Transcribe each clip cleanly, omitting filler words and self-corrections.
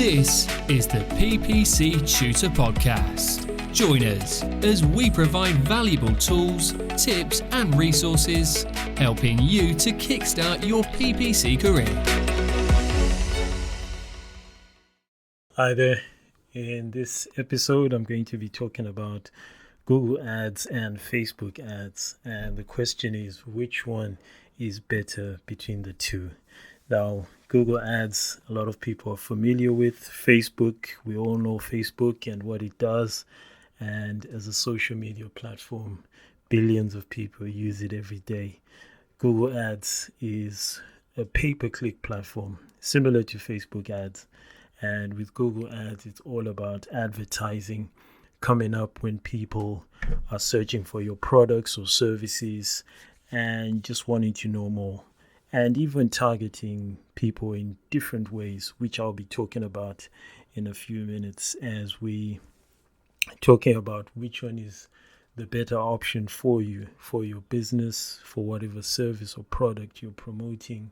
This is the PPC Tutor Podcast. Join us as we provide valuable tools, tips and resources, helping you to kickstart your PPC career. Hi there. In this episode, I'm going to be talking about Google Ads and Facebook Ads. And the question is, which one is better between the two? Now, Google Ads, a lot of people are familiar with. Facebook, we all know Facebook and what it does. And as a social media platform, billions of people use it every day. Google Ads is a pay-per-click platform similar to Facebook Ads. And with Google Ads, it's all about advertising coming up when people are searching for your products or services and just wanting to know more. And even targeting people in different ways, which I'll be talking about in a few minutes as we talking about which one is the better option for you, for your business, for whatever service or product you're promoting,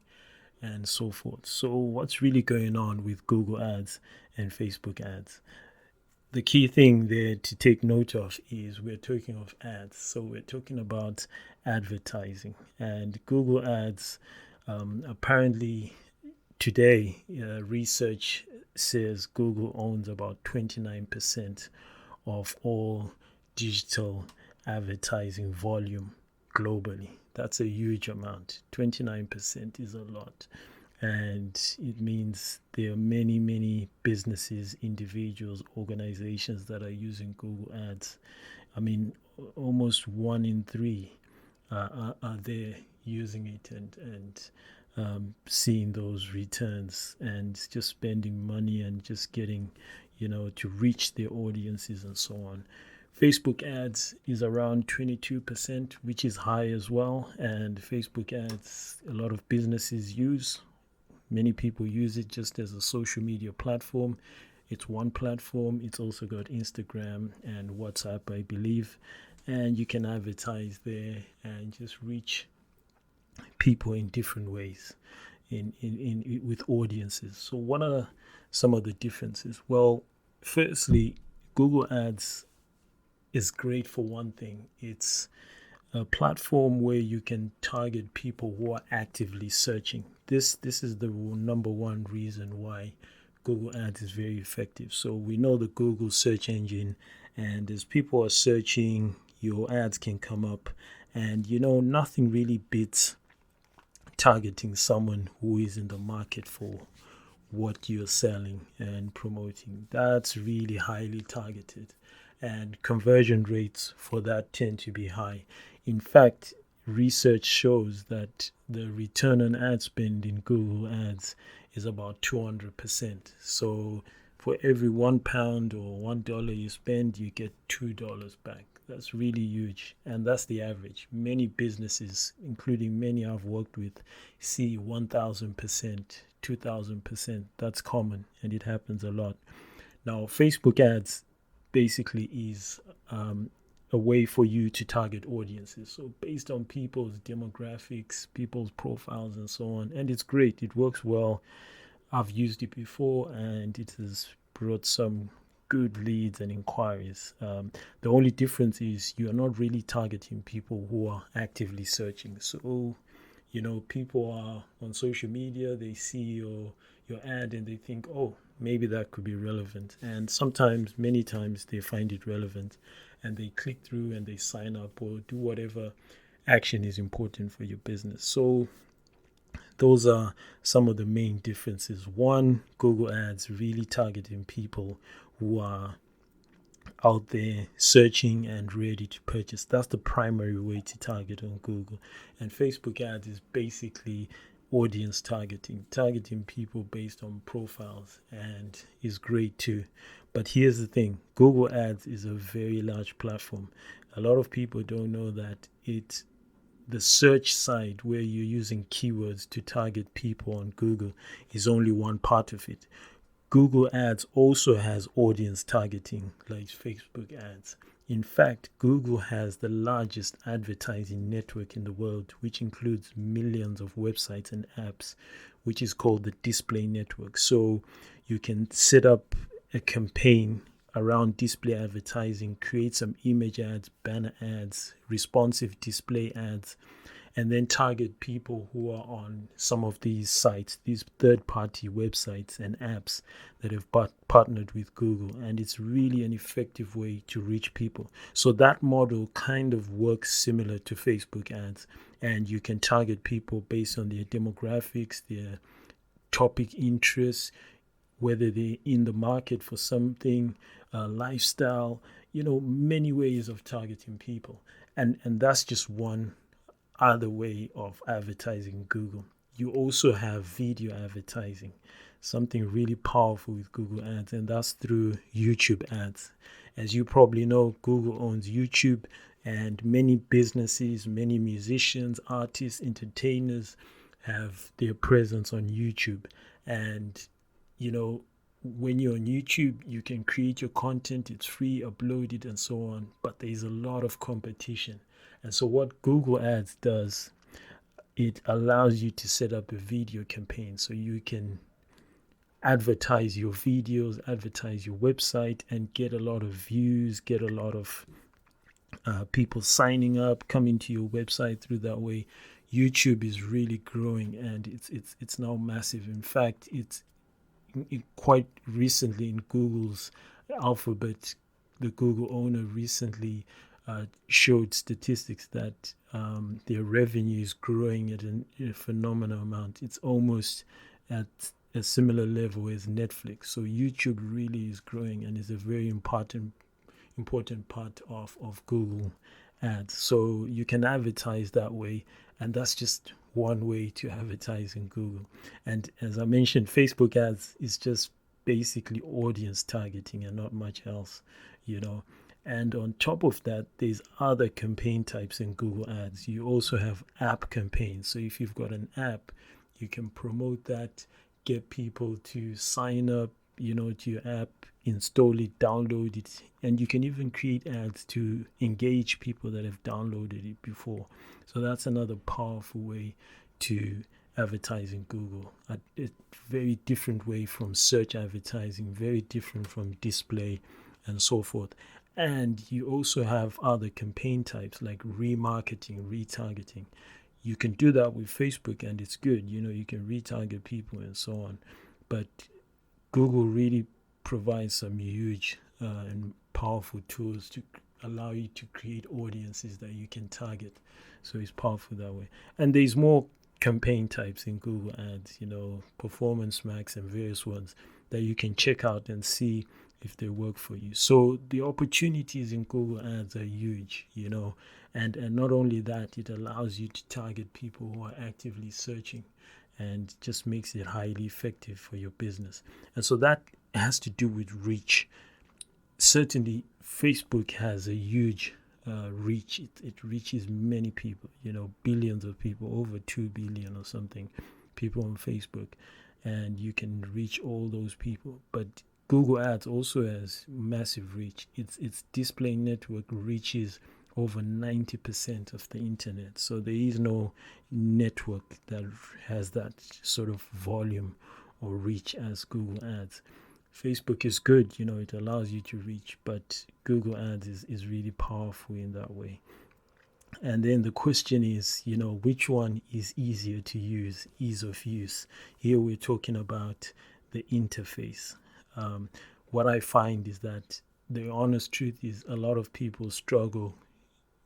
and so forth. So what's really going on with Google Ads and Facebook Ads? The key thing there to take note of is we're talking of ads. So we're talking about advertising. And Google Ads, apparently today, research says Google owns about 29% of all digital advertising volume globally. That's a huge amount. 29% is a lot. And it means there are many, many businesses, individuals, organizations that are using Google Ads. I mean, almost 1 in 3 are there using it and seeing those returns and just spending money and just getting, to reach their audiences and so on. Facebook ads is around 22%, which is high as well. And Facebook ads, a lot of businesses use. Many people use it just as a social media platform. It's one platform. It's also got Instagram and WhatsApp, I believe. And you can advertise there and just reach people in different ways in with audiences. So what are some of the differences? Well, firstly, Google Ads is great for one thing. It's a platform where you can target people who are actively searching. This is the number one reason why Google Ads is very effective. So we know the Google search engine, and as people are searching, your ads can come up, and nothing really beats targeting someone who is in the market for what you're selling and promoting. That's really highly targeted, and conversion rates for that tend to be high. In fact, research shows that the return on ad spend in Google Ads is about 200%. So for every £1 or $1 you spend, you get $2 back. That's really huge, and that's the average. Many businesses, including many I've worked with, see 1,000%, 2,000%. That's common, and it happens a lot. Now, Facebook ads basically is a way for you to target audiences. So based on people's demographics, people's profiles, and so on. And it's great. It works well. I've used it before, and it has brought some good leads and inquiries. The only difference is you are not really targeting people who are actively searching. So, people are on social media, they see your ad and they think, oh, maybe that could be relevant. And many times they find it relevant and they click through and they sign up or do whatever action is important for your business. So those are some of the main differences. One, Google Ads really targeting people who are out there searching and ready to purchase. That's the primary way to target on Google. And Facebook ads is basically audience targeting people based on profiles, and is great too. But here's the thing, Google Ads is a very large platform. A lot of people don't know that the search side where you're using keywords to target people on Google is only one part of it. Google Ads also has audience targeting like Facebook ads. In fact, Google has the largest advertising network in the world, which includes millions of websites and apps, which is called the display network. So you can set up a campaign around display advertising, create some image ads, banner ads, responsive display ads, and then target people who are on some of these sites, these third-party websites and apps that have partnered with Google. And it's really an effective way to reach people. So that model kind of works similar to Facebook ads, and you can target people based on their demographics, their topic interests, whether they're in the market for something, lifestyle, many ways of targeting people. And that's just one other way of advertising Google. You also have video advertising, something really powerful with Google Ads, and that's through YouTube ads. As you probably know, Google owns YouTube, and many businesses, many musicians, artists, entertainers have their presence on YouTube. And when you're on YouTube, you can create your content, it's free, upload it, and so on. But there's a lot of competition. And so what Google Ads does, it allows you to set up a video campaign. So you can advertise your videos, advertise your website, and get a lot of views, get a lot of people signing up, coming to your website through that way. YouTube is really growing, and it's now massive. In fact, it's quite recently in Google's Alphabet, the Google owner recently showed statistics that their revenue is growing at a phenomenal amount. It's almost at a similar level as Netflix. So YouTube really is growing and is a very important part of Google Ads. So you can advertise that way, and that's just one way to advertise in Google. And as I mentioned, Facebook ads is just basically audience targeting and not much else, And on top of that, there's other campaign types in Google Ads. You also have app campaigns. So if you've got an app, you can promote that, get people to sign up, to your app, install it, download it, and you can even create ads to engage people that have downloaded it before. So that's another powerful way to advertise in Google. A very different way from search advertising, very different from display and so forth. And you also have other campaign types like remarketing, retargeting. You can do that with Facebook, and it's good. You can retarget people and so on. But Google really provides some huge and powerful tools to allow you to create audiences that you can target. So it's powerful that way. And there's more campaign types in Google Ads, Performance Max and various ones that you can check out and see if they work for you. So the opportunities in Google Ads are huge, and not only that, it allows you to target people who are actively searching, and just makes it highly effective for your business. And so that has to do with reach. Certainly, Facebook has a huge reach. It reaches many people, billions of people, over 2 billion or something, people on Facebook, and you can reach all those people. But Google Ads also has massive reach. Its display network reaches over 90% of the internet. So there is no network that has that sort of volume or reach as Google Ads. Facebook is good, it allows you to reach, but Google Ads is really powerful in that way. And then the question is, which one is easier to use, ease of use? Here we're talking about the interface. What I find is that the honest truth is a lot of people struggle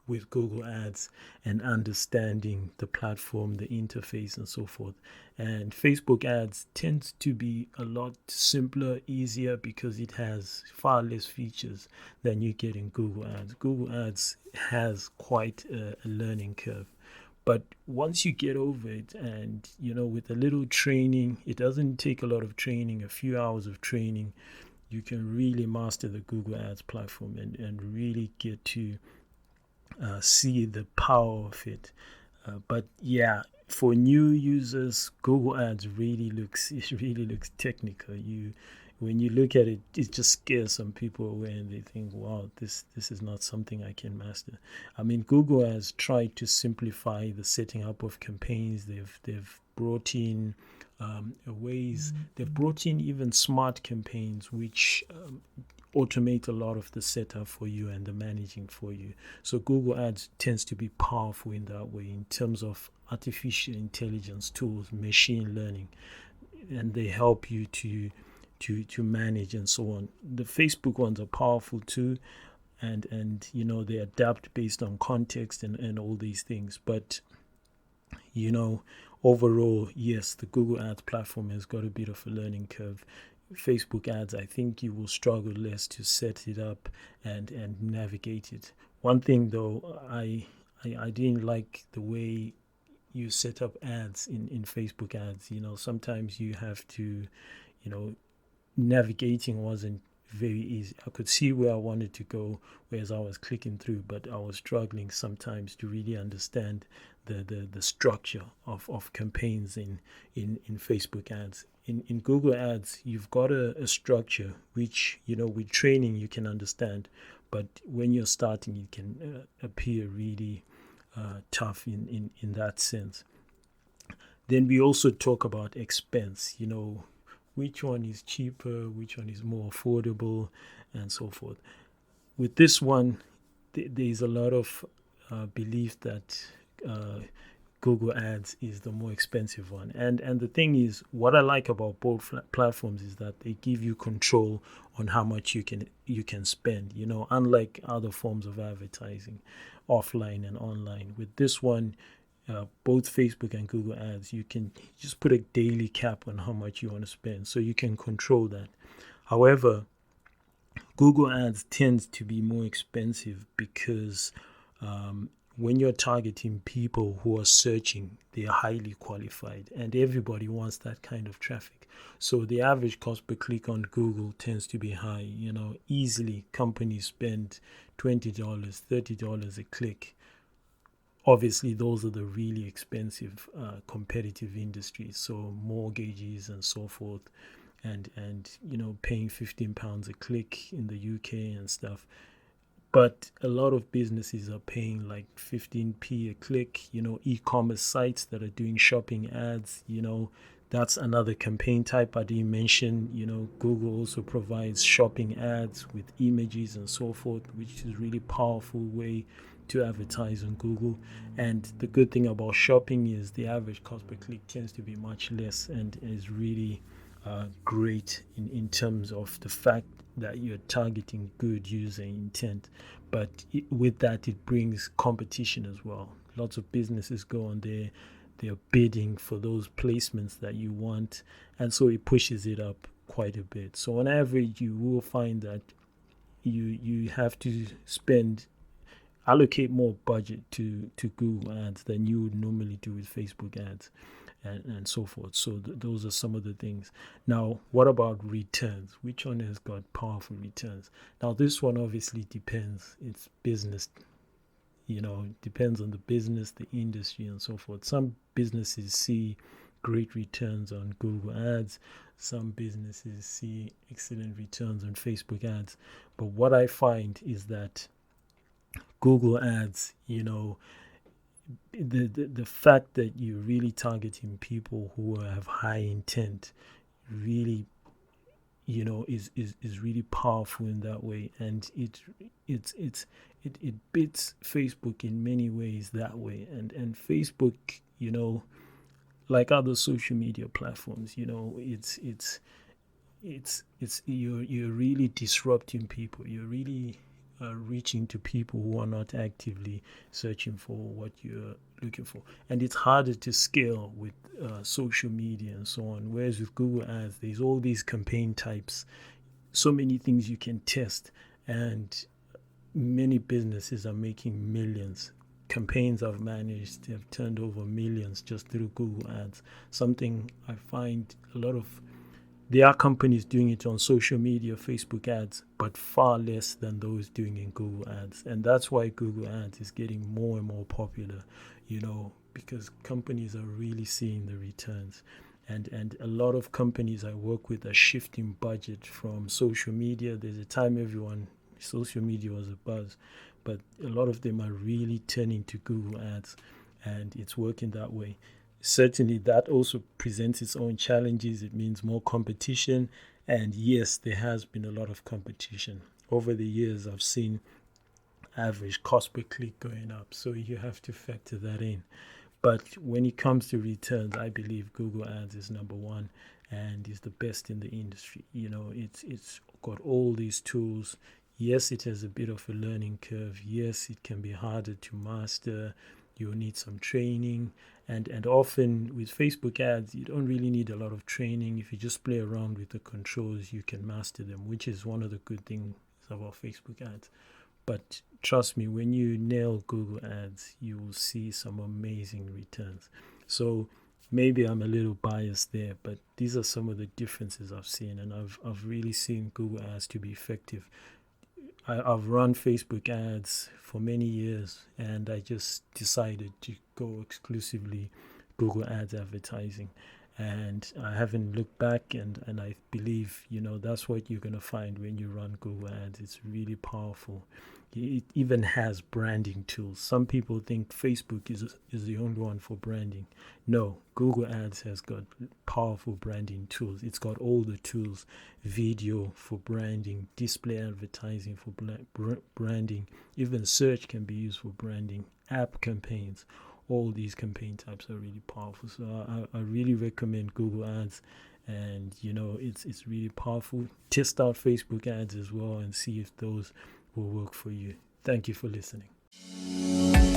with Google Ads and understanding the platform, the interface, and so forth. And Facebook Ads tends to be a lot simpler, easier, because it has far less features than you get in Google Ads. Google Ads has quite a learning curve. But once you get over it, and with a little training, it doesn't take a lot of training, a few hours of training, you can really master the Google Ads platform and really get to see the power of it. But yeah, for new users, Google Ads really looks it really looks technical. When you look at it, it just scares some people away, and they think, "Wow, this is not something I can master." I mean, Google has tried to simplify the setting up of campaigns. They've brought in ways. They've brought in even smart campaigns, which automate a lot of the setup for you and the managing for you. So Google Ads tends to be powerful in that way in terms of artificial intelligence tools, machine learning, and they help you to manage and so on. The Facebook ones are powerful too, and they adapt based on context and all these things. But overall, yes, the Google Ads platform has got a bit of a learning curve. Facebook ads, I think you will struggle less to set it up and navigate it. One thing though, I didn't like the way you set up ads in Facebook ads. Sometimes you have to, navigating wasn't very easy. I could see where I wanted to go, whereas I was clicking through, but I was struggling sometimes to really understand the structure of campaigns in Facebook ads. In Google ads, you've got a structure which, with training you can understand, but when you're starting, it can appear really tough in that sense. Then we also talk about expense, which one is cheaper, which one is more affordable, and so forth. With this one, there's a lot of belief that Google Ads is the more expensive one. And the thing is, what I like about both platforms is that they give you control on how much you can spend, unlike other forms of advertising, offline and online. With this one, both Facebook and Google Ads, you can just put a daily cap on how much you want to spend, so you can control that. However, Google Ads tends to be more expensive because when you're targeting people who are searching, they are highly qualified, and everybody wants that kind of traffic. So the average cost per click on Google tends to be high. Easily companies spend $20, $30 a click. Obviously, those are the really expensive competitive industries, so mortgages and so forth, and paying £15 a click in the UK and stuff. But a lot of businesses are paying like 15p a click. E-commerce sites that are doing shopping ads, that's another campaign type I didn't mention. Google also provides shopping ads with images and so forth, which is really powerful way to advertise on Google. And the good thing about shopping is the average cost per click tends to be much less, and is really great in terms of the fact that you're targeting good user intent. But with that, it brings competition as well. Lots of businesses go on there, they're bidding for those placements that you want, and so it pushes it up quite a bit. So on average, you will find that you have to allocate more budget to Google ads than you would normally do with Facebook ads and so forth. So those are some of the things. Now, what about returns? Which one has got powerful returns? Now, this one obviously depends. It's business. Depends on the business, the industry, and so forth. Some businesses see great returns on Google ads. Some businesses see excellent returns on Facebook ads. But what I find is that Google ads, the fact that you're really targeting people who have high intent really, is really powerful in that way, and it beats Facebook in many ways that way. And Facebook, like other social media platforms, it's you're really disrupting people. You're really reaching to people who are not actively searching for what you're looking for, and it's harder to scale with social media and so on. Whereas with Google ads, there's all these campaign types, so many things you can test, and many businesses are making millions. Campaigns I've managed to have turned over millions just through Google ads. Something I find there are companies doing it on social media, Facebook ads, but far less than those doing in Google ads. And that's why Google ads is getting more and more popular, because companies are really seeing the returns. And a lot of companies I work with are shifting budget from social media. There's a time social media was a buzz, but a lot of them are really turning to Google Ads, and it's working that way. Certainly that also presents its own challenges. It means more competition, and yes, there has been a lot of competition. Over the years, I've seen average cost per click going up, so you have to factor that in. But when it comes to returns, I believe Google Ads is number one and is the best in the industry. It's got all these tools. Yes, it has a bit of a learning curve. Yes, it can be harder to master. You'll need some training. And often with Facebook ads, you don't really need a lot of training. If you just play around with the controls, you can master them, which is one of the good things about Facebook ads. But trust me, when you nail Google Ads, you will see some amazing returns. So maybe I'm a little biased there, but these are some of the differences I've seen, and I've really seen Google Ads to be effective. I've run Facebook ads for many years, and I just decided to go exclusively Google Ads advertising. And I haven't looked back, and I believe, that's what you're going to find when you run Google Ads. It's really powerful. It even has branding tools. Some people think Facebook is the only one for branding. No, Google Ads has got powerful branding tools. It's got all the tools: video for branding, display advertising for branding, even search can be used for branding, app campaigns. All these campaign types are really powerful. So I really recommend Google Ads, and it's really powerful. Test out Facebook ads as well and see if those will work for you. Thank you for listening.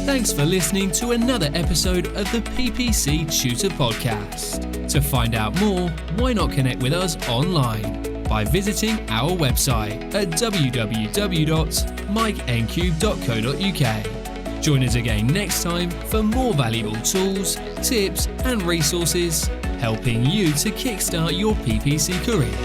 Thanks for listening to another episode of the PPC Tutor Podcast. To find out more, why not connect with us online by visiting our website at www.mikencube.co.uk. Join us again next time for more valuable tools, tips and resources helping you to kickstart your PPC career.